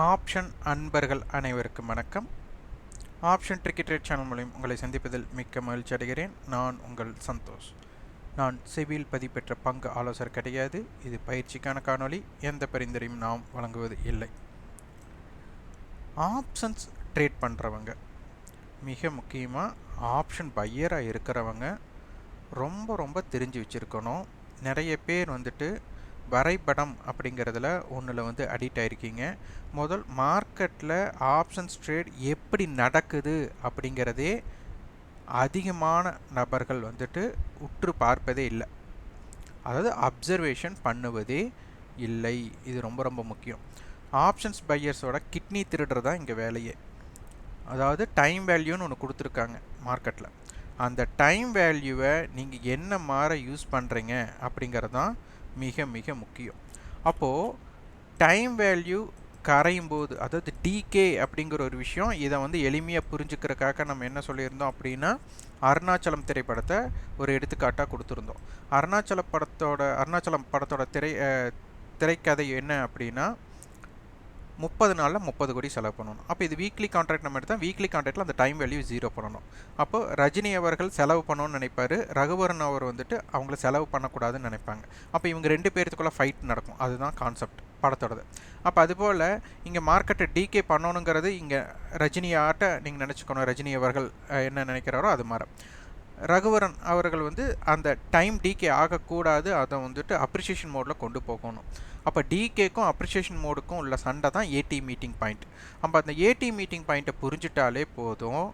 Option அன்பர்கள் அனைவருக்கும் வணக்கம். ஆப்ஷன் ட்ரிக்கி ட்ரேட் சேனல் மூலம் உங்களை சந்திப்பதில் மிக்க மகிழ்ச்சி அடைகிறேன். நான் உங்கள் சந்தோஷ். நான் செபியில் பதிப்பெற்ற பங்கு ஆலோசகர் கிடையாது. இது பயிற்சிக்கான காணொளி. எந்த பரிந்துரையும் நாம் வழங்குவது இல்லை. ஆப்ஷன்ஸ் ட்ரேட் பண்ணுறவங்க, மிக முக்கியமாக ஆப்ஷன் பையராக இருக்கிறவங்க ரொம்ப தெரிஞ்சு வச்சுருக்கணும். நிறைய பேர் வரைபடம் அப்படிங்கிறதுல ஒன்றில் அடிக்ட் ஆகிருக்கீங்க. முதல் மார்க்கெட்டில் ஆப்ஷன்ஸ் ட்ரேட் எப்படி நடக்குது அப்படிங்கிறதே அதிகமான நபர்கள் உற்று பார்ப்பதே இல்லை, அதாவது அப்சர்வேஷன் பண்ணுவதே இல்லை. இது ரொம்ப முக்கியம். ஆப்ஷன்ஸ் பையர்ஸோட கிட்னி திருடுறது தான் இங்கே வேலையே. அதாவது டைம் வேல்யூன்னு ஒன்று கொடுத்துருக்காங்க மார்க்கெட்டில். அந்த டைம் வேல்யூவை நீங்கள் என்ன மாற யூஸ் பண்ணுறீங்க அப்படிங்கிறது தான் மிக முக்கியம். அப்போது டைம் வேல்யூ கரையும் போது, அதாவது டிகே அப்படிங்கிற ஒரு விஷயம், இதை எளிமையாக புரிஞ்சுக்கிறதுக்காக நம்ம என்ன சொல்லியிருந்தோம் அப்படின்னா, அருணாச்சலம் திரைப்படத்தை ஒரு எடுத்துக்காட்டாக கொடுத்துருந்தோம். அருணாச்சலம் படத்தோட திரைக்கதை என்ன அப்படின்னா, 30 நாளில் 30 கோடி செலவு பண்ணணும். அப்போ இது வீக்லி கான்ட்ராக்ட் நம்ம எடுத்தால் வீக்லி கான்ட்ராக்டில் அந்த டைம் வேல்யூ 0 பண்ணணும். அப்போ ரஜினி அவர்கள் செலவு பண்ணணும்னு நினைப்பார், ரகுவரன் அவர் அவங்கள செலவு பண்ணக்கூடாதுன்னு நினைப்பாங்க. அப்போ இவங்க 2 பேர்த்துக்குள்ளே ஃபைட் நடக்கும். அதுதான் கான்செப்ட் படத்தோடது. அப்போ அதுபோல் இங்கே மார்க்கெட்டை டிகே பண்ணணுங்கிறது இங்கே ரஜினியாட்ட நீங்கள் நினச்சிக்கணும். ரஜினி அவர்கள் என்ன நினைக்கிறாரோ அது மாதிரி ரகுவரன் அவர்கள் அந்த டைம் டிகே ஆகக்கூடாது, அதை அப்ரிசியேஷன் மோடில் கொண்டு போகணும். அப்போ டிகேக்கும் அப்ரிசியேஷன் மோடுக்கும் உள்ள சண்டை தான் ஏடி மீட்டிங் பாயிண்ட். நம்ம அந்த ஏடி மீட்டிங் பாயிண்ட்டை புரிஞ்சிட்டாலே போதும்,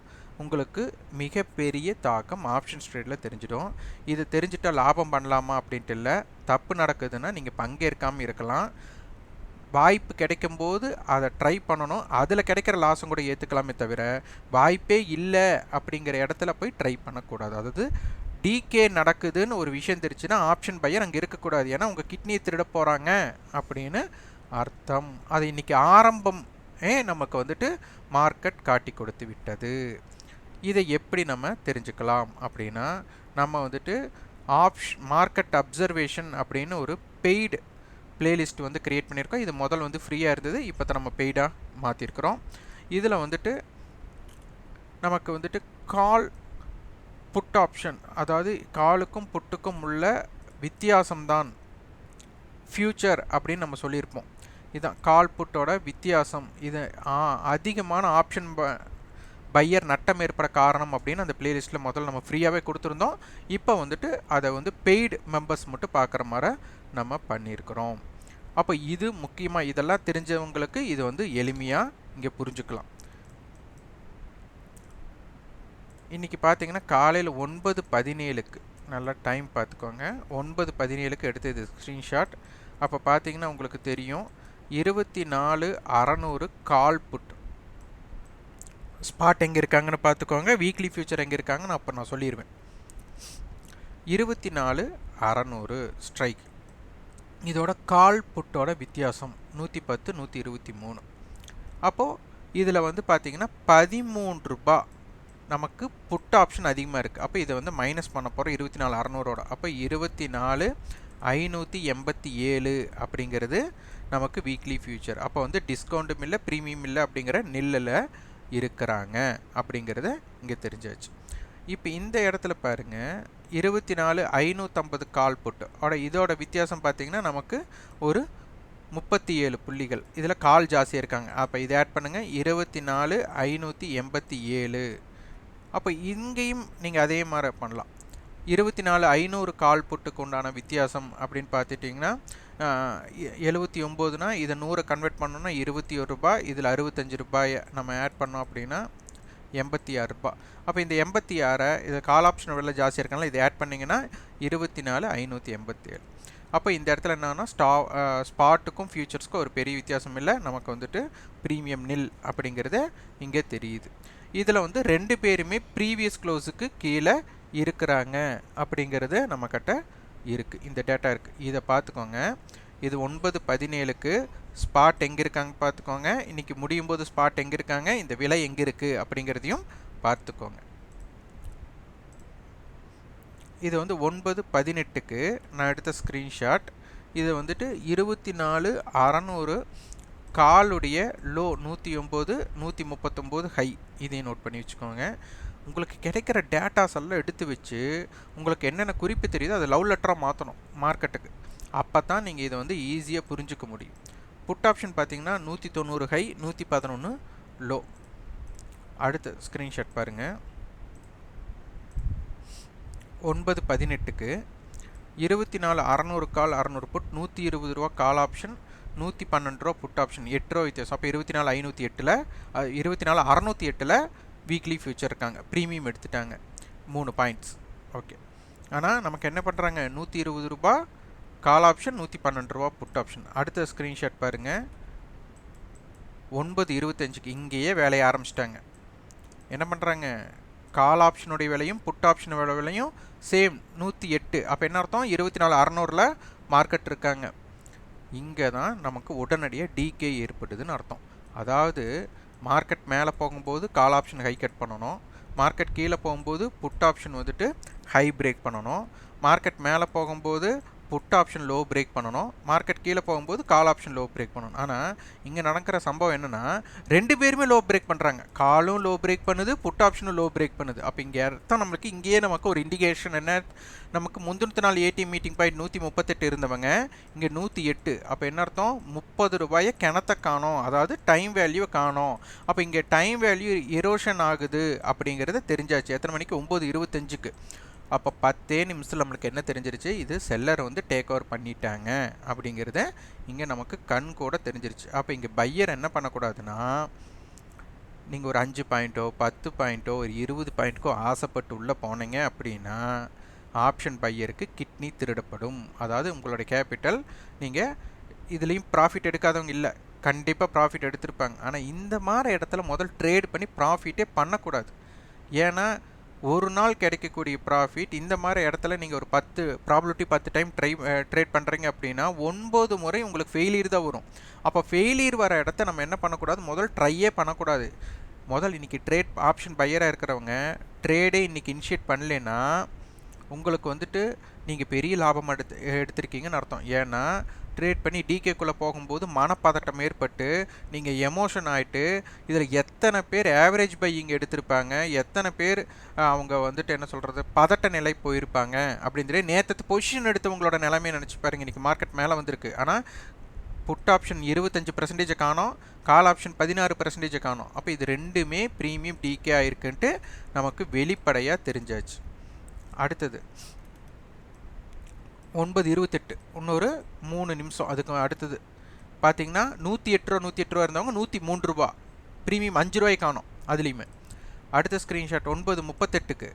உங்களுக்கு மிகப்பெரிய தாக்கம் ஆப்ஷன்ஸ் ட்ரேடில் தெரிஞ்சிடும். இது தெரிஞ்சிட்டால் லாபம் பண்ணலாமா அப்படின்ட்டு இல்லை, தப்பு நடக்குதுன்னா நீங்கள் பங்கேற்காமல் இருக்கலாம். வாய்ப்பு கிடைக்கும்போது அதை ட்ரை பண்ணணும். அதில் கிடைக்கிற லாஸும் கூட ஏற்றுக்கலாமே தவிர, வாய்ப்பே இல்லை அப்படிங்கிற இடத்துல போய் ட்ரை பண்ணக்கூடாது. அதாவது டிகே நடக்குதுன்னு ஒரு விஷயம் தெரிச்சுன்னா ஆப்ஷன் பையர் அங்கே இருக்கக்கூடாது. ஏன்னா உங்கள் கிட்னியை திருட போகிறாங்க அப்படின்னு அர்த்தம். அது இன்றைக்கி ஆரம்பம் நமக்கு மார்க்கெட் காட்டி கொடுத்து விட்டது. இதை எப்படி நம்ம தெரிஞ்சுக்கலாம் அப்படின்னா, நம்ம மார்க்கெட் அப்சர்வேஷன் அப்படின்னு ஒரு பெய்டு பிளேலிஸ்ட் கிரியேட் பண்ணியிருக்கோம். இது முதல் ஃப்ரீயாக இருந்தது, இப்போ நம்ம பெய்டாக மாற்றிருக்கிறோம். இதில் நமக்கு கால் புட் ஆப்ஷன், அதாவது காலுக்கும் புட்டுக்கும் உள்ள வித்தியாசம்தான் ஃபியூச்சர் அப்படின்னு நம்ம சொல்லியிருப்போம். இதுதான் கால் புட்டோட வித்தியாசம். இது அதிகமான ஆப்ஷன் பையர் நட்டம் ஏற்பட காரணம் அப்படின்னு அந்த பிளேலிஸ்ட்டில் முதல்ல நம்ம ஃப்ரீயாகவே கொடுத்துருந்தோம். இப்போ அதை பெய்டு மெம்பர்ஸ் மட்டும் பார்க்குற மாதிரி நம்ம பண்ணியிருக்கிறோம். அப்போ இது முக்கியமாக, இதெல்லாம் தெரிஞ்சவங்களுக்கு இது எளிமையாக இங்கே புரிஞ்சுக்கலாம். இன்றைக்கி பார்த்தீங்கன்னா காலையில் 9:17 நல்லா டைம் பார்த்துக்கோங்க. 9:17 எடுத்தது ஸ்க்ரீன்ஷாட். அப்போ பார்த்தீங்கன்னா உங்களுக்கு தெரியும் 24,600 கால் புட். ஸ்பாட் எங்கே இருக்காங்கன்னு பார்த்துக்கோங்க, வீக்லி ஃபியூச்சர் எங்கே இருக்காங்கன்னு அப்போ நான் சொல்லிடுவேன். 24,600 ஸ்ட்ரைக். இதோட கால் புட்டோட வித்தியாசம் 110, 123. அப்போது இதில் பார்த்தீங்கன்னா 13 ரூபாய் நமக்கு புட் ஆப்ஷன் அதிகமாக இருக்குது. அப்போ இதை மைனஸ் பண்ண போகிறோம் 24,600ஓட. அப்போ 24,587 அப்படிங்கிறது நமக்கு வீக்லி ஃபியூச்சர். அப்போ டிஸ்கவுண்ட்டும் இல்லை, ப்ரீமியம் இல்லை அப்படிங்கிற நில்லில் இருக்கிறாங்க அப்படிங்கிறத இங்கே தெரிஞ்சாச்சு. இப்போ இந்த இடத்துல பாருங்கள், 24,550 கால் புட்டு இதோட வித்தியாசம் பார்த்தீங்கன்னா நமக்கு ஒரு 37 புள்ளிகள். இதில் கால் ஜாஸ்தியாக இருக்காங்க. அப்போ இதை ஆட் பண்ணுங்கள், 24,587. அப்போ இங்கேயும் நீங்கள் அதே மாதிரி பண்ணலாம். 24,500 கால் புட்டுக்கு உண்டான வித்தியாசம் அப்படின்னு பார்த்துட்டிங்கன்னா 79னா இதை 100 கன்வெர்ட் பண்ணோன்னா 21 ரூபாய். இதில் 65 ரூபாயை நம்ம ஆட் பண்ணோம் அப்படின்னா 86 ரூபாய். அப்போ இந்த 86 இது கால் ஆப்ஷன் விலை ஜாஸ்தியாக இருக்கனால இதை ஆட் பண்ணிங்கன்னா 24,587. அப்போ இந்த இடத்துல என்னன்னா ஸ்பாட்டுக்கும் ஃபியூச்சர்ஸ்க்கும் ஒரு பெரிய வித்தியாசம் இல்லை, நமக்கு ப்ரீமியம் நில் அப்படிங்கிறத இங்கே தெரியுது. இதில் 2 பேருமே ப்ரீவியஸ் க்ளோஸுக்கு கீழே இருக்கிறாங்க அப்படிங்கிறது நம்மக்கிட்ட இருக்குது, இந்த டேட்டா இருக்குது. இதை பார்த்துக்கோங்க. இது 9:17 ஸ்பாட் எங்கே இருக்காங்க பார்த்துக்கோங்க. இன்றைக்கி முடியும் போது ஸ்பாட் எங்கே இருக்காங்க, இந்த விலை எங்கே இருக்குது அப்படிங்கிறதையும் பார்த்துக்கோங்க. இது 9:18 நான் எடுத்த ஸ்க்ரீன்ஷாட். இது 24,600 காலுடைய லோ 109, 139 ஹை, இதையும் நோட் பண்ணி வச்சுக்கோங்க. உங்களுக்கு கிடைக்கிற டேட்டாஸ் எல்லாம் எடுத்து வச்சு உங்களுக்கு என்னென்ன குறிப்பு தெரியுதோ அதை லவ் லெட்டராக மாற்றணும் மார்க்கெட்டுக்கு. அப்போ தான் நீங்கள் இதை வந்து ஈஸியாக புரிஞ்சுக்க முடியும். புட் ஆப்ஷன் பார்த்தீங்கன்னா 190 ஹை, 111 லோ. அடுத்த ஸ்க்ரீன்ஷாட் பாருங்கள். 9/18க்கு 24 600 கால் 600 புட், 120 ரூபா கால் ஆப்ஷன், 112 ரூபா புட் ஆப்ஷன், 8 ரூபா வித்தியாசம். அப்போ 24 508ல் 24 608ல் வீக்லி ஃபியூச்சர் இருக்காங்க, ப்ரீமியம் எடுத்துட்டாங்க 3 பாயிண்ட்ஸ். ஓகே, ஆனால் நமக்கு என்ன பண்ணுறாங்க, 120 ரூபா கால் ஆப்ஷன், 112 ரூபா புட் ஆப்ஷன். அடுத்த ஸ்க்ரீன்ஷாட் பாருங்கள். 9/25க்கு இங்கேயே வேலையை ஆரம்பிச்சிட்டாங்க. என்ன பண்ணுறாங்க, கால் ஆப்ஷனுடைய விலையும் புட் ஆப்ஷனோட விலையும் சேம் 108. அப்போ என்ன அர்த்தம், 24 600ல் மார்க்கெட் இருக்காங்க. இங்கே தான் நமக்கு உடனடியாக டிகே ஏற்படுதுன்னு அர்த்தம். அதாவது மார்க்கெட் மேலே போகும்போது கால் ஆப்ஷன் ஹை கட் பண்ணணும், மார்க்கெட் கீழே போகும்போது புட் ஆப்ஷன் வந்துட்டு ஹை பிரேக் பண்ணணும், மார்க்கெட் மேலே போகும்போது புட் ஆப்ஷன் லோ பிரேக் பண்ணணும், மார்க்கெட் கீழே போகும்போது கால் ஆப்ஷன் லோ பிரேக் பண்ணணும். ஆனால் இங்கே நடக்கிற சம்பவம் என்னென்னா, ரெண்டு பேருமே லோ பிரேக் பண்ணுறாங்க. காலும் லோ பிரேக் பண்ணுது, புட் ஆப்ஷனும் லோ பிரேக் பண்ணுது. அப்போ இங்கே அர்த்தம் நம்மளுக்கு இங்கேயே நமக்கு ஒரு இண்டிகேஷன் என்ன, நமக்கு முந்தின நாள் ஏடிஎம் மீட்டிங் பாயிண்ட் 138 இருந்தவங்க இங்கே 108. அப்போ என்ன அர்த்தம், 30 ரூபாயை கிணத்த காணோம், அதாவது டைம் வேல்யூவை காணோம். அப்போ இங்கே டைம் வேல்யூ எரோஷன் ஆகுது அப்படிங்கிறத தெரிஞ்சாச்சு. எத்தனை மணிக்கு, 9:25க்கு. அப்போ 10 நிமிஷத்தில் நம்மளுக்கு என்ன தெரிஞ்சிருச்சு, இது செல்லர் வந்து டேக் ஓவர் பண்ணிட்டாங்க அப்படிங்கிறத இங்கே நமக்கு கண் கூட தெரிஞ்சிருச்சு. அப்போ இங்கே பையர் என்ன பண்ணக்கூடாதுன்னா, நீங்கள் ஒரு 5 பாயிண்ட்டோ 10 பாயிண்ட்டோ ஒரு 20 பாயிண்ட்டுக்கோ ஆசைப்பட்டு உள்ளே போனீங்க அப்படின்னா ஆப்ஷன் பையருக்கு கிட்னி திருடப்படும். அதாவது உங்களுடைய கேபிட்டல், நீங்கள் இதுலேயும் ப்ராஃபிட் எடுக்காதவங்க இல்லை, கண்டிப்பாக ப்ராஃபிட் எடுத்திருப்பாங்க. ஆனால் இந்த மாதிரி இடத்துல முதல் ட்ரேட் பண்ணி ப்ராஃபிட்டே பண்ணக்கூடாது. ஏன்னா ஒரு நாள் கிடைக்கக்கூடிய ப்ராஃபிட் இந்த மாதிரி இடத்துல நீங்கள் ஒரு 10 டைம் ட்ரேட் பண்ணுறீங்க அப்படின்னா 9 முறை உங்களுக்கு ஃபெயிலியர் தான் வரும். அப்போ ஃபெயிலியர் வர இடத்த நம்ம என்ன பண்ணக்கூடாது, முதல் ட்ரையே பண்ணக்கூடாது. முதல் இன்றைக்கி ட்ரேட் ஆப்ஷன் பையராக இருக்கிறவங்க ட்ரேடே இன்றைக்கி இனிஷியேட் பண்ணலைன்னா உங்களுக்கு வந்துட்டு நீங்கள் பெரிய லாபம் எடுத்திருக்கீங்கன்னு அர்த்தம். ஏன்னா ட்ரேட் பண்ணி டிகேக்குள்ளே போகும்போது மனப்பதட்டம் ஏற்பட்டு நீங்கள் எமோஷன் ஆகிட்டு, இதில் எத்தனை பேர் ஆவரேஜ் பையிங் எடுத்திருப்பாங்க, எத்தனை பேர் அவங்க வந்துட்டு என்ன சொல்கிறது பதட்ட நிலை போயிருப்பாங்க அப்படின்னு சொல்லி நேற்று பொசிஷன் எடுத்தவங்களோட நிலைமையை நினச்சி பாருங்க. இன்றைக்கி மார்க்கெட் மேலே வந்திருக்கு, ஆனால் புட் ஆப்ஷன் 25% காணோம், கால் ஆப்ஷன் 16% காணோம். அப்போ இது ரெண்டுமே ப்ரீமியம் டிகே ஆகிருக்குன்ட்டு நமக்கு வெளிப்படையாக தெரிஞ்சாச்சு. அடுத்தது 9:28, இன்னொரு 3 நிமிஷம். அதுக்கு அடுத்தது பார்த்தீங்கன்னா 108 ரூபா இருந்தவங்க 103 ரூபா, ப்ரீமியம் 5 ரூபாய் காணும் அதுலேயுமே. அடுத்த ஸ்க்ரீன்ஷாட் 9:38க்கு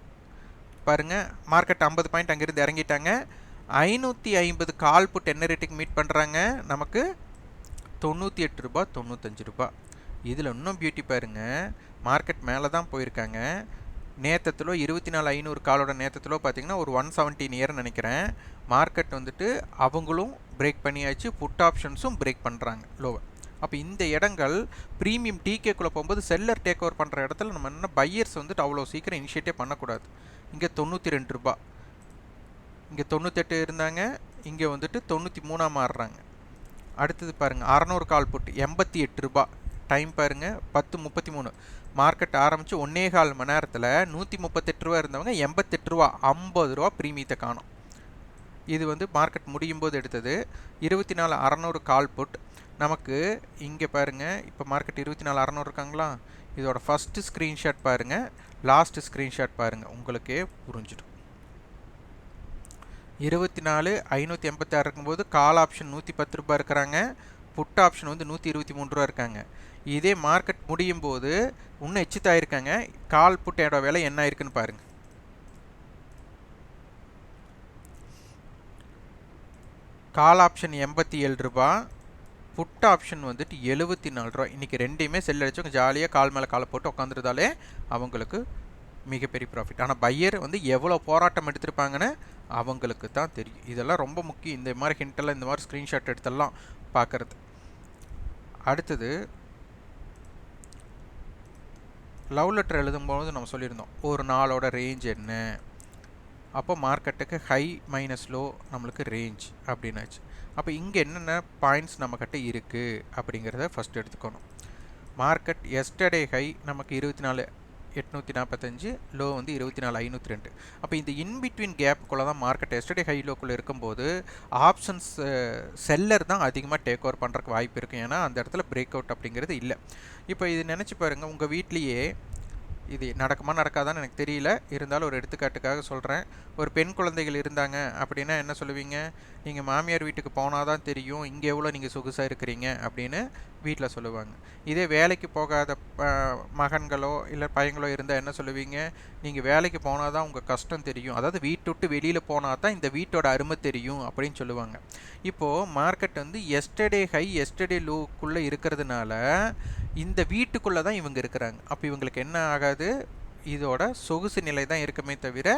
பாருங்கள், மார்க்கெட் 50 பாயிண்ட் அங்கேருந்து இறங்கிட்டாங்க. 550 கால் புட் என்ன ரேட்டுக்கு மீட் பண்ணுறாங்க, நமக்கு 98 ரூபா 95 ரூபா. இதில் இன்னும் பியூட்டி பாருங்கள், மார்க்கெட் மேலே தான் போயிருக்காங்க. நேற்றத்தில் 24,500 காலோட நேற்றத்தில் பார்த்தீங்கன்னா ஒரு 117 இயர்னு நினைக்கிறேன். மார்க்கெட் வந்துட்டு அவங்களும் பிரேக் பண்ணியாச்சு, புட் ஆப்ஷன்ஸும் பிரேக் பண்ணுறாங்க லோவை. அப்போ இந்த இடங்கள் ப்ரீமியம் டிகேக்குள்ளே போகும்போது செல்லர் டேக் ஓவர் பண்ணுற இடத்துல நம்ம என்ன பையர்ஸ் வந்துட்டு அவ்வளோ சீக்கிரம் இனிஷியேட்டே பண்ணக்கூடாது. இங்கே 92 ரூபா, இங்கே 98 இருந்தாங்க, இங்கே வந்துட்டு 93 மாறுறாங்க. அடுத்தது பாருங்கள் 600 கால் புட் 88 ரூபா, டைம் பாருங்கள் 10:33. மார்க்கெட் ஆரம்பித்து 1.25 மணி நேரத்தில் 138 ரூபா இருந்தவங்க 88 ரூபா, 50 ரூபா ப்ரீமியத்தை காணும். இது வந்து மார்க்கெட் முடியும் போது எடுத்தது. 24,600 கால் புட் நமக்கு இங்கே பாருங்கள். இப்போ மார்க்கெட் 24,600 இருக்காங்களா, இதோட ஃபஸ்ட்டு ஸ்க்ரீன்ஷாட் பாருங்கள், லாஸ்ட் ஸ்க்ரீன்ஷாட் பாருங்கள், உங்களுக்கே புரிஞ்சிடும். 24,586 இருக்கும்போது கால் ஆப்ஷன் 110 ரூபா இருக்கிறாங்க, புட் ஆப்ஷன் வந்து 123 ரூபா இருக்காங்க. இதே மார்க்கெட் முடியும் போது இன்னும் எச்சித்தாயிருக்காங்க. கால் புட்டோட விலை என்ன ஆயிருக்குன்னு பாருங்கள். கால் ஆப்ஷன் 87 ரூபா, புட் ஆப்ஷன் வந்துட்டு 74 ரூபா. இன்றைக்கி ரெண்டையுமே செல் அடிச்சவங்க ஜாலியாக கால் மேலே காலை போட்டு உட்காந்துருந்தாலே அவங்களுக்கு மிகப்பெரிய ப்ராஃபிட். ஆனால் பையர் வந்து எவ்வளோ போராட்டம் எடுத்திருப்பாங்கன்னு அவங்களுக்கு தான் தெரியும். இதெல்லாம் ரொம்ப முக்கியம், இந்த மாதிரி ஹிண்டெல்லாம் இந்த மாதிரி ஸ்க்ரீன்ஷாட் எடுத்தெல்லாம் பார்க்குறது. அடுத்தது லவ் லெட்டர் எழுதும்போது நம்ம சொல்லியிருந்தோம் ஒரு நாளோட ரேஞ்ச் என்ன. அப்போ மார்க்கெட்டுக்கு ஹை மைனஸ் லோ நம்மளுக்கு ரேஞ்ச் அப்படின்னாச்சு. அப்போ இங்கே என்னென்ன பாயிண்ட்ஸ் நம்மக்கிட்ட இருக்குது அப்படிங்கிறத ஃபஸ்ட் எடுத்துக்கணும். மார்க்கெட் எஸ்டர்டே ஹை நமக்கு 24,845, லோ வந்து 24,502. அப்போ இந்த இன்பிட்வீன் கேப்புக்குள்ளே தான் மார்க்கெட் எஸ்டர்டே ஹை லோக்குள்ளே இருக்கும்போது ஆப்ஷன்ஸ் செல்லர் தான் அதிகமாக டேக் ஓவர் பண்ணுறதுக்கு வாய்ப்பு இருக்குது. ஏன்னா அந்த இடத்துல பிரேக் அவுட் அப்படிங்கிறது இல்லை. இப்போ இது நினச்சி பாருங்கள், உங்கள் வீட்லேயே இது நடக்குமா நடக்காதான்னு எனக்கு தெரியல, இருந்தாலும் ஒரு எடுத்துக்காட்டுக்காக சொல்கிறேன். ஒரு பெண் குழந்தைகள் இருந்தாங்க அப்படின்னா என்ன சொல்லுவீங்க? நீங்கள் மாமியார் வீட்டுக்கு போனால் தான் தெரியும் இங்கே எவ்வளோ நீங்கள் சொகுசாக இருக்கிறீங்க அப்படின்னு வீட்டில் சொல்லுவாங்க. இதே வேலைக்கு போகாத மகன்களோ இல்லை பையங்களோ இருந்தால் என்ன சொல்லுவீங்க? நீங்கள் வேலைக்கு போனால் தான் உங்கள் கஷ்டம் தெரியும், அதாவது வீட்டை விட்டு வெளியில் போனால் தான் இந்த வீட்டோட அருமை தெரியும் அப்படின்னு சொல்லுவாங்க. இப்போது மார்க்கெட் வந்து எஸ்டர்டே ஹை எஸ்டர்டே லோக்குள்ளே இருக்கிறதுனால இந்த வீட்டுக்குள்ளே தான் இவங்க இருக்கிறாங்க. அப்போ இவங்களுக்கு என்ன ஆகாது? இதோட சொகுசு நிலை தான் இருக்குமே தவிர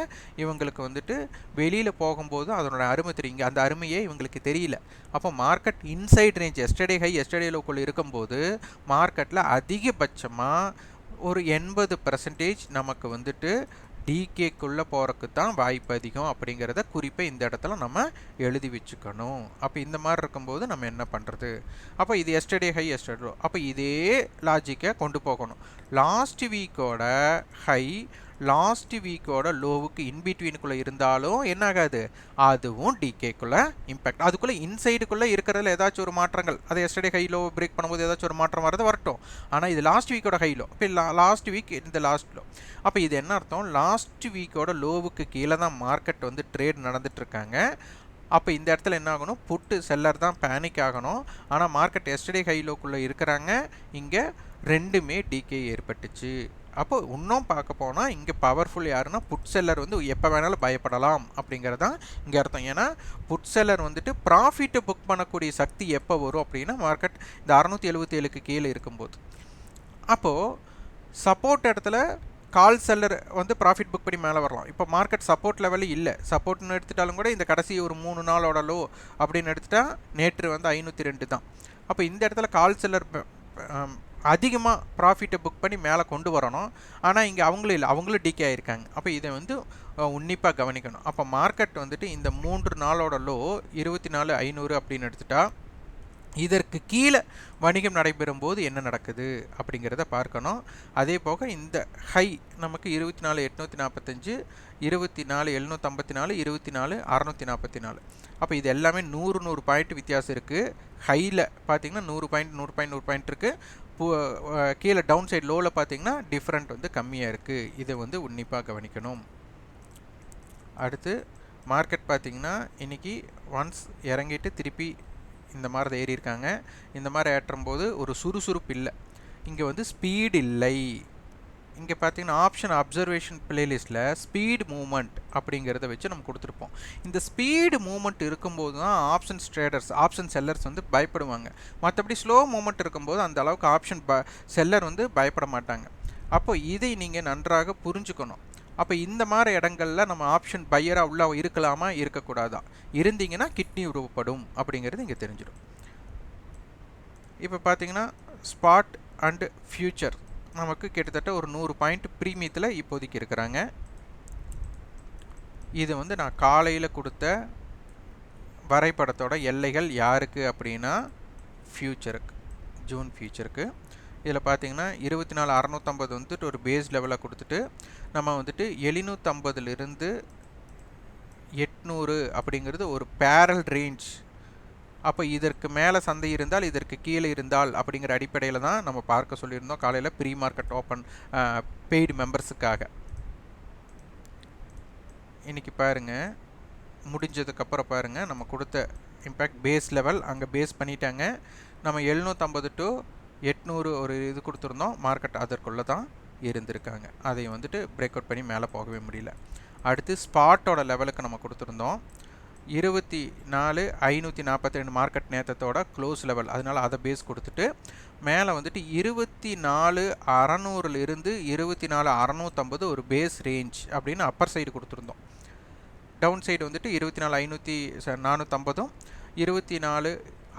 இவங்களுக்கு வந்துட்டு வெளியில் போகும்போது அதனோட அருமை தெரியுங்க, அந்த அருமையே இவங்களுக்கு தெரியல. அப்போ market inside range yesterday high yesterday லோக்குள்ளே இருக்கும்போது மார்க்கெட்டில் அதிகபட்சமாக ஒரு 80% நமக்கு வந்துட்டு டிகேக்குள்ளே போகிறதுக்கு தான் வாய்ப்பு அதிகம் அப்படிங்கிறத குறிப்பை இந்த இடத்துல நம்ம எழுதி வச்சுக்கணும். அப்போ இந்த மாதிரி இருக்கும்போது நம்ம என்ன பண்ணுறது? அப்போ இது எஸ்டர்டே ஹை எஸ்டர்டே லோ, அப்போ இதே லாஜிக்கை கொண்டு போகணும். லாஸ்ட் வீக்கோட ஹை லாஸ்ட் வீக்கோட லோவுக்கு இன்பிட்வீனுக்குள்ளே இருந்தாலும் என்ன ஆகாது? அதுவும் டிகேக்குள்ளே இம்பேக்ட். அதுக்குள்ளே இன்சைடுக்குள்ளே இருக்கிறதுல ஏதாச்சும் ஒரு மாற்றங்கள், அதை எஸ்டர்டே ஹை லோ பிரேக் பண்ணும்போது ஏதாச்சும் ஒரு மாற்றம் வரது வரட்டும். ஆனால் இது லாஸ்ட் வீக்கோட ஹை லோ, இப்போ லாஸ்ட் வீக் இந்த லாஸ்ட் லோ. அப்போ இது என்ன அர்த்தம்? லாஸ்ட் வீக்கோட லோவுக்கு கீழே தான் மார்க்கெட் வந்து ட்ரேட் நடந்துட்டுருக்காங்க. அப்போ இந்த இடத்துல என்ன ஆகணும்? புட்டு செல்லர் தான் பேனிக் ஆகணும். ஆனால் மார்க்கெட் எஸ்டர்டே ஹை லோக்குள்ளே இருக்கிறாங்க, இங்கே ரெண்டுமே டிகே ஏற்பட்டுச்சு. அப்போ இன்னும் பார்க்க போனால் இங்கே பவர்ஃபுல் யாருன்னா புட் செல்லர் வந்து எப்போ வேணாலும் பயப்படலாம் அப்படிங்கிறது தான் இங்கே அர்த்தம். ஏன்னா புட் செல்லர் வந்துட்டு ப்ராஃபிட்டை புக் பண்ணக்கூடிய சக்தி எப்போ வரும் அப்படின்னா மார்க்கெட் இந்த 677க்கு கீழே இருக்கும்போது. அப்போது சப்போர்ட் இடத்துல கால் செல்லர் வந்து ப்ராஃபிட் புக் பண்ணி மேலே வரலாம். இப்போ மார்க்கெட் சப்போர்ட் லெவலில் இல்லை, சப்போர்ட்னு எடுத்துட்டாலும் கூட இந்த கடைசி ஒரு 3 நாளோட லோ அப்படின்னு எடுத்துட்டா நேற்று வந்து 502 தான். அப்போ இந்த இடத்துல கால் செல்லர் அதிகமாக ப்ராஃபிட்டை புக் பண்ணி மேலே கொண்டு வரணும். ஆனால் இங்கே அவங்களும் இல்லை, அவங்களும் டிகே ஆகிருக்காங்க. அப்போ இதை வந்து உன்னிப்பாக கவனிக்கணும். அப்போ மார்க்கெட் வந்துட்டு இந்த 3 நாளோட லோ 24,500 அப்படின்னு எடுத்துட்டா இதற்கு கீழே வணிகம் நடைபெறும் போது என்ன நடக்குது அப்படிங்கிறத பார்க்கணும். அதே போக இந்த ஹை நமக்கு 24,845, 24,754, 24,644. அப்போ இது எல்லாமே 100 பாயிண்ட் வித்தியாசம் இருக்குது. ஹையில் பார்த்தீங்கன்னா 100 பாயிண்ட் இருக்குது. கீழே டவுன் சைடு லோவில் பார்த்தீங்கன்னா டிஃப்ரெண்ட் வந்து கம்மியாக இருக்குது. இதை வந்து உன்னிப்பாக கவனிக்கணும். அடுத்து மார்க்கெட் பார்த்திங்கன்னா இன்றைக்கி ஒன்ஸ் இறங்கிட்டு திருப்பி இந்த மாதிரி தான் ஏறி இருக்காங்க. இந்த மாதிரி ஏற்றும்போது ஒரு சுறுசுறுப்பு இல்லை, இங்கே வந்து ஸ்பீடு இல்லை. இங்கே பார்த்தீங்கன்னா ஆப்ஷன் அப்சர்வேஷன் பிளேலிஸ்ட்டில் ஸ்பீடு மூவ்மெண்ட் அப்படிங்கிறத வச்சு நம்ம கொடுத்துருப்போம். இந்த ஸ்பீடு மூவ்மெண்ட் இருக்கும்போது தான் ஆப்ஷன்ஸ் ட்ரேடர்ஸ் ஆப்ஷன் செல்லர்ஸ் வந்து பயப்படுவாங்க. மற்றபடி ஸ்லோ மூவ்மெண்ட் இருக்கும்போது அந்த அளவுக்கு ஆப்ஷன் செல்லர் வந்து பயப்பட மாட்டாங்க. அப்போ இதை நீங்கள் நன்றாக புரிஞ்சுக்கணும். அப்போ இந்த மாதிரி இடங்களில் நம்ம ஆப்ஷன் பையராக உள்ள இருக்கலாமா இருக்கக்கூடாதா, இருந்தீங்கன்னா கிட்னி உருவப்படும் அப்படிங்கிறது இங்கே தெரிஞ்சிடும். இப்போ பார்த்தீங்கன்னா ஸ்பாட் அண்டு ஃபியூச்சர் நமக்கு கிட்டத்தட்ட ஒரு 100 பாயிண்ட் ப்ரீமியத்தில் இப்போதைக்கு இருக்கிறாங்க. இது வந்து நான் காலையில் கொடுத்த வரைபடத்தோட எல்லைகள் யாருக்கு அப்படின்னா ஃபியூச்சருக்கு, ஜூன் ஃபியூச்சருக்கு. இதில் பார்த்தீங்கன்னா 24,650 வந்துட்டு ஒரு பேஸ் லெவலாக கொடுத்துட்டு நம்ம வந்துட்டு 750லிருந்து 800 அப்படிங்கிறது ஒரு பேரல் ரேஞ்ச். அப்போ இதற்கு மேலே சந்தை இருந்தால் இதற்கு கீழே இருந்தால் அப்படிங்கிற அடிப்படையில் தான் நம்ம பார்க்க சொல்லியிருந்தோம் காலையில் ப்ரீ மார்க்கெட் ஓப்பன் பெய்டு மெம்பர்ஸுக்காக. இன்றைக்கி பாருங்கள், முடிஞ்சதுக்கப்புறம் பாருங்கள் நம்ம கொடுத்த இம்பேக்ட் பேஸ் லெவல் அங்கே பேஸ் பண்ணிட்டாங்க. நம்ம 750 to 800 ஒரு இது கொடுத்துருந்தோம், மார்க்கெட் அதற்குள்ளே தான் இருந்திருக்காங்க. அதை வந்துட்டு பிரேக் அவுட் பண்ணி மேலே போகவே முடியல. அடுத்து ஸ்பாட்டோட லெவலுக்கு நம்ம கொடுத்துருந்தோம் 24,542 மார்க்கெட் நேத்தத்தோட க்ளோஸ் லெவல், அதனால் அதை பேஸ் கொடுத்துட்டு மேலே வந்துட்டு 24,600லிருந்து 24,650 ஒரு பேஸ் ரேஞ்ச் அப்படின்னு அப்பர் சைடு கொடுத்துருந்தோம். டவுன் சைடு வந்துட்டு 24,450,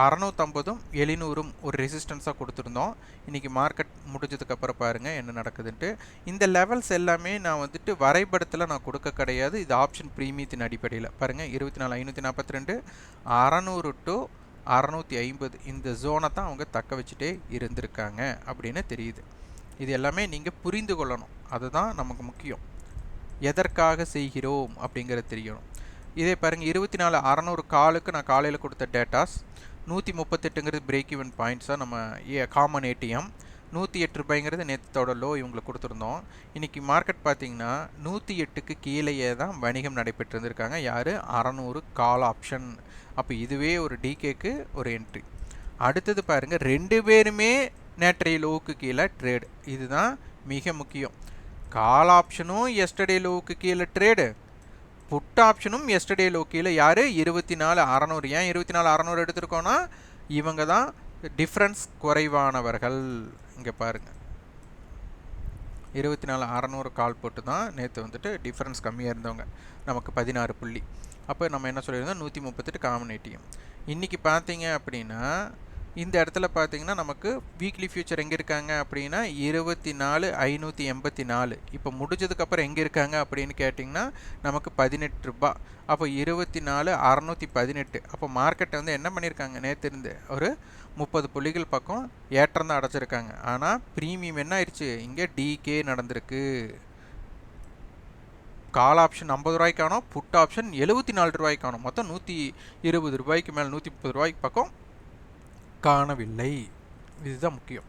650ம் 700ம் ஒரு ரெசிஸ்டன்ஸாக கொடுத்துருந்தோம். இன்றைக்கி மார்க்கெட் முடிஞ்சதுக்கப்புறம் பாருங்கள் என்ன நடக்குதுன்ட்டு. இந்த லெவல்ஸ் எல்லாமே நான் வந்துட்டு வரைபடத்தில் நான் கொடுக்க கிடையாது. இது ஆப்ஷன் ப்ரீமியத்தின் அடிப்படையில் பாருங்கள். 24,542 600 டு 650 இந்த ஜோனை தான் அவங்க தக்க வச்சுட்டே இருந்திருக்காங்க அப்படின்னு தெரியுது. இது எல்லாமே நீங்கள் புரிந்து கொள்ளணும். அதுதான் நமக்கு முக்கியம். எதற்காக செய்கிறோம் அப்படிங்கிறது தெரியணும். இதே பாருங்கள் 24,600 காலுக்கு நான் காலையில் கொடுத்த டேட்டாஸ் 138ங்கிறது பிரேக் ஈவன் பாயிண்ட்ஸாக நம்ம காமன் ஏடிஎம். 108 ரூபாய்ங்கிறது நேற்றோட லோ இவங்களுக்கு கொடுத்துருந்தோம். இன்றைக்கி மார்க்கெட் பார்த்திங்கன்னா 108க்கு கீழேயே தான் வணிகம் நடைபெற்றிருந்திருக்காங்க. யார்? 600 கால் ஆப்ஷன். அப்போ இதுவே ஒரு டிகேக்கு ஒரு என்ட்ரி. அடுத்தது பாருங்கள், 2 பேருமே நேற்றைய லோவுக்கு கீழே ட்ரேடு. இதுதான் மிக முக்கியம். கால் ஆப்ஷனும் எஸ்டர்டே லோவுக்கு கீழே ட்ரேடு, புட் ஆப்ஷனும் எஸ்டர்டே லோ கீழே. யார்? 24,600. ஏன் 24,600 எடுத்திருக்கோன்னா இவங்க தான் டிஃப்ரென்ஸ் குறைவானவர்கள். இங்கே பாருங்கள், 24,600 கால் போட்டு தான் நேற்று வந்துட்டு டிஃப்ரென்ஸ் கம்மியாக இருந்தவங்க, நமக்கு 16 புள்ளி. அப்போ நம்ம என்ன சொல்லியிருந்தோம்? 138 காமன் ஏடிஎம். இன்றைக்கி பார்த்தீங்க அப்படின்னா இந்த இடத்துல பார்த்தீங்கன்னா நமக்கு வீக்லி ஃபியூச்சர் எங்கே இருக்காங்க அப்படின்னா 24,584. இப்போ முடிஞ்சதுக்கப்புறம் எங்கே இருக்காங்க அப்படின்னு கேட்டிங்கன்னா நமக்கு 18 ரூபா. அப்போ 24,618. அப்போ மார்க்கெட்டை வந்து என்ன பண்ணியிருக்காங்க? நேற்று இருந்து ஒரு 30 புள்ளிகள் பக்கம் ஏற்றம் தான் அடைச்சிருக்காங்க. ஆனால் ப்ரீமியம் என்ன ஆயிடுச்சு? இங்கே டிகே நடந்திருக்கு. கால் ஆப்ஷன் 50 ரூபாய்க்கு காணும், புட் ஆப்ஷன் 74 ரூபாய்க்கு காணும். மொத்தம் 120 ரூபாய்க்கு மேலே 130 ரூபாய்க்கு பக்கம் காணவில்லை. இதுதான் முக்கியம்.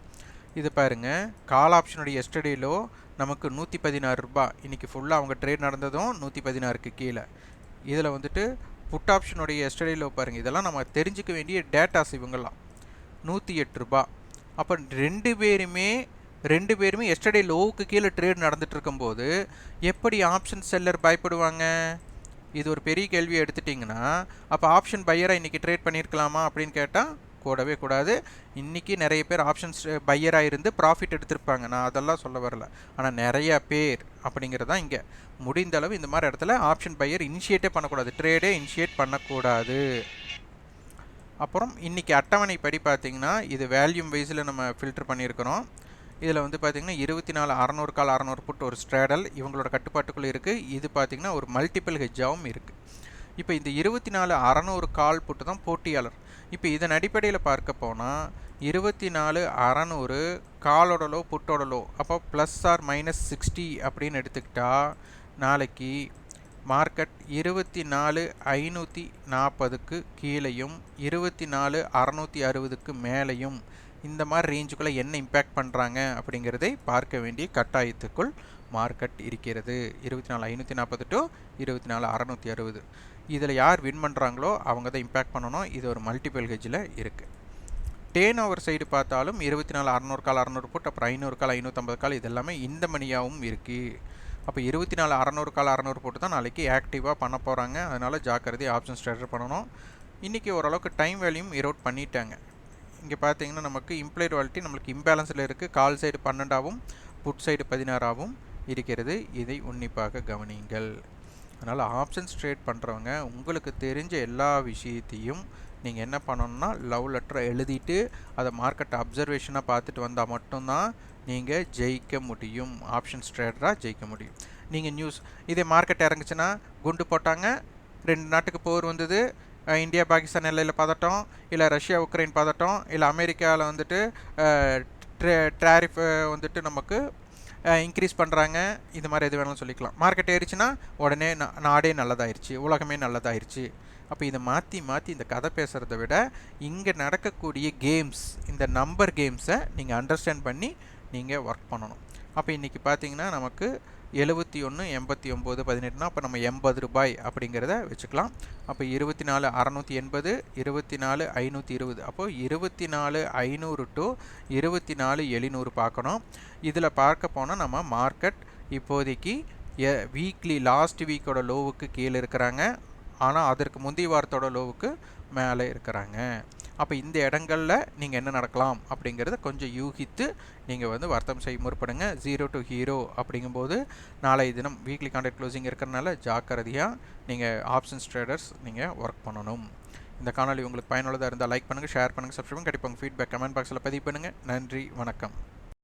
இது பாருங்கள், கால் ஆப்ஷனுடைய எஸ்டர்டேலோ நமக்கு 116 ரூபா. இன்றைக்கி ஃபுல்லாக அவங்க ட்ரேட் நடந்ததும் 116க்கு கீழே. இதில் வந்துட்டு புட் ஆப்ஷனுடைய எஸ்டர்டேலோ பாருங்கள். இதெல்லாம் நம்ம தெரிஞ்சிக்க வேண்டிய டேட்டாஸ். இவங்கெல்லாம் 108 ரூபா. அப்போ ரெண்டு பேருமே எஸ்டர்டே லோவுக்கு கீழே ட்ரேட் நடந்துட்டு இருக்கும்போது எப்படி ஆப்ஷன் செல்லர் பயப்படுவாங்க? இது ஒரு பெரிய கேள்வியை எடுத்துட்டிங்கன்னா, அப்போ ஆப்ஷன் பையராக இன்றைக்கி ட்ரேட் பண்ணியிருக்கலாமா அப்படின்னு கேட்டால் கூடவே கூடாது. இன்றைக்கி நிறைய பேர் ஆப்ஷன்ஸ் பையராக இருந்து ப்ராஃபிட் எடுத்திருப்பாங்க. நான் அதெல்லாம் சொல்ல வரல. ஆனால் நிறையா பேர் அப்படிங்கிறது தான் இங்கே. முடிந்த அளவு இந்த மாதிரி இடத்துல ஆப்ஷன் பையர் இனிஷியேட்டே பண்ணக்கூடாது, ட்ரேடே இனிஷியேட் பண்ணக்கூடாது. அப்புறம் இன்றைக்கி அட்டவணை படி பார்த்திங்கன்னா இது வேல்யூம் வைஸில் நம்ம ஃபில்டர் பண்ணியிருக்கிறோம். இதில் வந்து பார்த்திங்கன்னா 24,600 கால் 600 புட் ஒரு ஸ்ட்ராடல் இவங்களோட கட்டுப்பாட்டுக்குள்ளே இருக்குது. இது பார்த்திங்கன்னா ஒரு மல்டிபிள் ஹெஜ்ஜாகவும் இருக்குது. இப்போ இந்த 24,600 கால் புட்டு தான் போட்டியாளர். இப்போ இதன் அடிப்படையில் பார்க்க போனால் 24,600 காலோட லோ புட்டோட லோ, அப்போ +or-60 அப்படின்னு எடுத்துக்கிட்டா நாளைக்கு மார்க்கெட் 24,540க்கு கீழேயும் 24,660க்கு மேலேயும் இந்த மாதிரி ரேஞ்சுக்குள்ளே என்ன இம்பேக்ட் பண்ணுறாங்க அப்படிங்கிறதை பார்க்க வேண்டிய கட்டாயத்துக்குள் மார்க்கெட் இருக்கிறது. 24,540 டு 24,660. இதில் யார் வின் பண்ணுறாங்களோ அவங்க தான் இம்பேக்ட் பண்ணணும். இது ஒரு மல்டிபிள் ஹெஜ்ஜில் இருக்குது. டேர்ன் ஓவர் சைடு பார்த்தாலும் 24,600 கால் 600 புட், அப்புறம் 500 கால் 550 கால் இது எல்லாமே இந்த மணியாகவும் இருக்குது. அப்போ 24,600 கால் 600 போட்டு தான் நாளைக்கு ஆக்டிவாக பண்ண போகிறாங்க. அதனால் ஜாக்கிரதை ஆப்ஷன் ஸ்ட்ராட்டர் பண்ணணும். இன்றைக்கி ஓரளவுக்கு டைம் வேல்யூம் இரோட் பண்ணிட்டாங்க. இங்கே பார்த்தீங்கன்னா நமக்கு இம்ப்ளைட் வாலிட்டி நம்மளுக்கு இம்பேலன்ஸில் இருக்குது. கால் சைடு 12ஆகவும் புட் சைடு 16ஆகவும் இருக்கிறது. இதை உன்னிப்பாக கவனியுங்கள். அதனால் ஆப்ஷன்ஸ் ட்ரேட் பண்ணுறவங்க உங்களுக்கு தெரிஞ்ச எல்லா விஷயத்தையும் நீங்கள் என்ன பண்ணணும்னா லவ் லெட்டரை எழுதிட்டு அதை மார்க்கெட் அப்சர்வேஷனாக பார்த்துட்டு வந்தால் மட்டும்தான் நீங்கள் ஜெயிக்க முடியும். ஆப்ஷன்ஸ் ட்ரேடராக ஜெயிக்க முடியும். நீங்கள் நியூஸ் இதே மார்க்கெட் இறங்குச்சுன்னா குண்டு போட்டாங்க, 2 நாட்டுக்கு போர் வந்தது, இந்தியா பாகிஸ்தான் எல்லையில் பதட்டம், இல்லை ரஷ்யா உக்ரைன் பதட்டம், இல்லை அமெரிக்காவில் வந்துட்டு ட்ராரிஃப் வந்துட்டு நமக்கு இன்க்ரீஸ் பண்ணுறாங்க, இது மாதிரி எது வேணாலும் சொல்லிக்கலாம். மார்க்கெட் ஏறிச்சுன்னா உடனே நாடே நல்லதாயிருச்சு, உலகமே நல்லதாயிருச்சு. அப்போ இதை மாற்றி இந்த கதை பேசுகிறத விட இங்கே நடக்கக்கூடிய கேம்ஸ், இந்த நம்பர் கேம்ஸை நீங்கள் அண்டர்ஸ்டாண்ட் பண்ணி நீங்கள் ஒர்க் பண்ணணும். அப்போ இன்றைக்கி பார்த்தீங்கன்னா நமக்கு 71 89 18னா அப்போ நம்ம 80 ரூபாய் அப்படிங்கிறத வச்சுக்கலாம். அப்போ 24,680 24,520 அப்போது 24,500 டு 24,700 பார்க்கணும். இதில் பார்க்க போனால் நம்ம மார்க்கெட் இப்போதைக்கு வீக்லி லாஸ்ட் வீக்கோட லோவுக்கு கீழே இருக்கிறாங்க. ஆனால் அதற்கு முந்தைய வாரத்தோட லோவுக்கு மேலே இருக்கிறாங்க. அப்போ இந்த இடங்களில் நீங்கள் என்ன நடக்கலாம் அப்படிங்கிறத கொஞ்சம் யூகித்து நீங்கள் வந்து வர்த்தகம் செய்ய முற்படுங்க. 0 to ஹீரோ அப்படிங்கும்போது நாளைய தினம் வீக்லி கான்ட்ராக்ட் க்ளோசிங் இருக்கிறனால ஜாக்கிரதையாக நீங்கள் ஆப்ஷன்ஸ் ட்ரேடர்ஸ் நீங்கள் ஒர்க் பண்ணணும். இந்த காணொலி உங்களுக்கு பயனுள்ளதாக இருந்தால் லைக் பண்ணுங்கள், ஷேர் பண்ணுங்கள், சப்ஸ்கிரைப் பண்ணுங்கள். கண்டிப்பாக உங்கள் ஃபீட்பேக் கமெண்ட் பாக்ஸில் பதிவு பண்ணுங்கள். நன்றி, வணக்கம்.